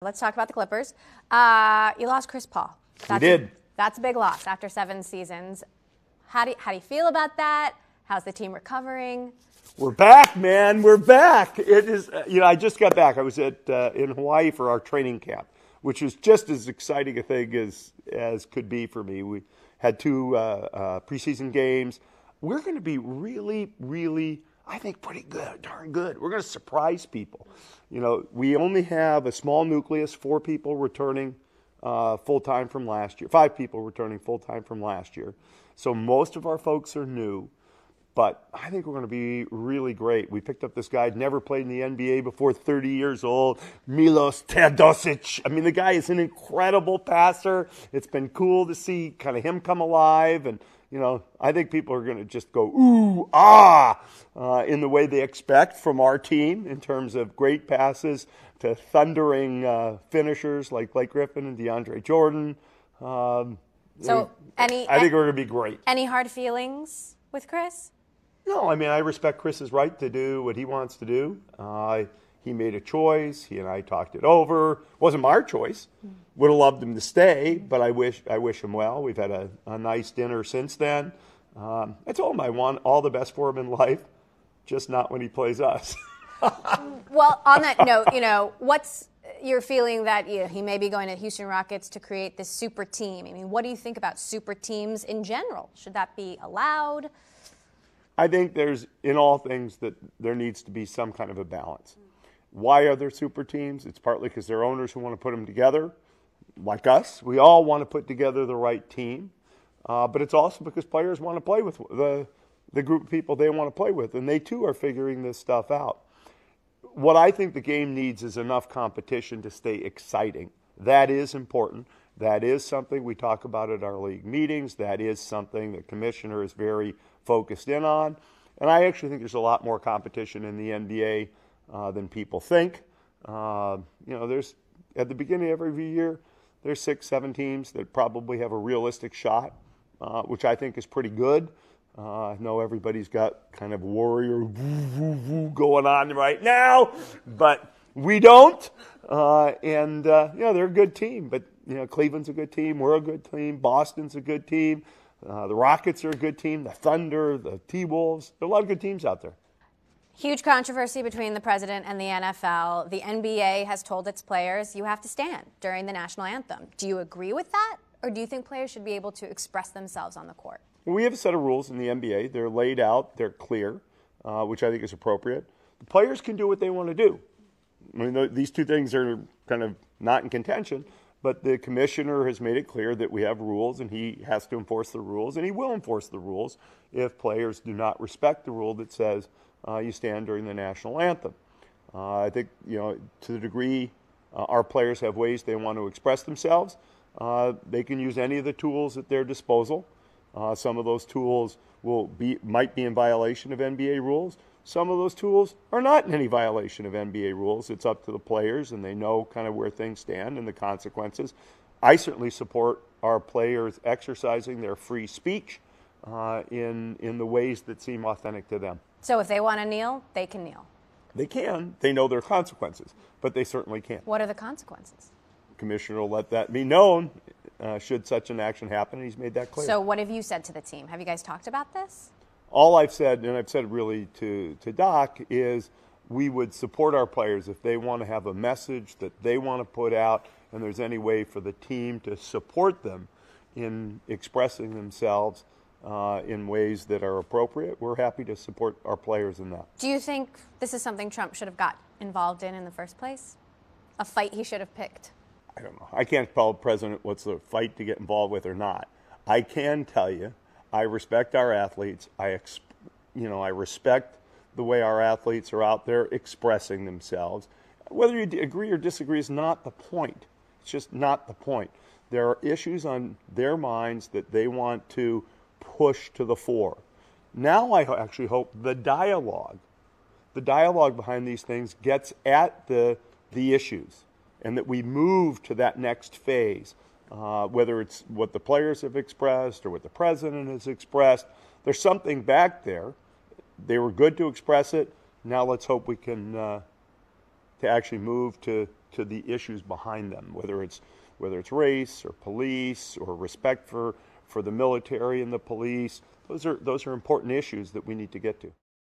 Let's talk about the Clippers. You lost Chris Paul. We did. That's a big loss after 7 seasons. How do you feel about that? How's the team recovering? We're back, man. We're back. It is. I just got back. I was in Hawaii for our training camp, which was just as exciting a thing as could be for me. We had 2 preseason games. We're going to be really, really, I think, pretty good, darn good. We're going to surprise people. We only have a small nucleus, 4 people returning full-time from last year, 5 people returning full-time from last year. So most of our folks are new, but I think we're going to be really great. We picked up this guy, never played in the NBA before, 30 years old, Milos Teodosic. I mean, the guy is an incredible passer. It's been cool to see kind of him come alive, and I think people are going to just go, ooh, ah, in the way they expect from our team in terms of great passes to thundering finishers like Blake Griffin and DeAndre Jordan. I think we're going to be great. Any hard feelings with Chris? No, I mean, I respect Chris's right to do what he wants to do. He made a choice. He and I talked it over. It wasn't my choice. Would have loved him to stay, but I wish him well. We've had a nice dinner since then. I told him I want all the best for him in life, just not when he plays us. Well, on that note, what's your feeling that he may be going to Houston Rockets to create this super team? I mean, what do you think about super teams in general? Should that be allowed? I think in all things, that there needs to be some kind of a balance. Why are there super teams? It's partly because they're owners who want to put them together, like us. We all want to put together the right team. But it's also because players want to play with the group of people they want to play with, and they too are figuring this stuff out. What I think the game needs is enough competition to stay exciting. That is important. That is something we talk about at our league meetings. That is something the commissioner is very focused in on. And I actually think there's a lot more competition in the NBA than people think. There's at the beginning of every year, there's 6, 7 teams that probably have a realistic shot, which I think is pretty good. I know everybody's got kind of warrior going on right now, but we don't. They're a good team. But Cleveland's a good team. We're a good team. Boston's a good team. The Rockets are a good team. The Thunder, the T-Wolves. There are a lot of good teams out there. Huge controversy between the president and the NFL. The NBA has told its players, you have to stand during the national anthem. Do you agree with that? Or do you think players should be able to express themselves on the court? We have a set of rules in the NBA. They're laid out. They're clear, which I think is appropriate. The players can do what they want to do. I mean, these two things are kind of not in contention, but the commissioner has made it clear that we have rules, and he has to enforce the rules, and he will enforce the rules if players do not respect the rule that says you stand during the national anthem. I think, to the degree our players have ways they want to express themselves, they can use any of the tools at their disposal. Some of those tools might be in violation of NBA rules. Some of those tools are not in any violation of NBA rules. It's up to the players, and they know kind of where things stand and the consequences. I certainly support our players exercising their free speech in the ways that seem authentic to them. So if they want to kneel, they can kneel? They can. They know their consequences, but they certainly can. What are the consequences? The commissioner will let that be known should such an action happen, and he's made that clear. So what have you said to the team? Have you guys talked about this? All I've said, and I've said really to Doc, is we would support our players if they want to have a message that they want to put out, and there's any way for the team to support them in expressing themselves in ways that are appropriate. We're happy to support our players in that. Do you think this is something Trump should have got involved in the first place? A fight he should have picked? I don't know. I can't tell the president what's the fight to get involved with or not. I can tell you, I respect our athletes. I respect the way our athletes are out there expressing themselves. Whether you agree or disagree is not the point. It's just not the point. There are issues on their minds that they want to push to the fore. Now I actually hope the dialogue behind these things gets at the issues, and that we move to that next phase. Whether it's what the players have expressed or what the president has expressed, there's something back there. They were good to express it. Now let's hope we can to actually move to to the issues behind them, whether it's race or police or respect for the military and the police. Those are important issues that we need to get to.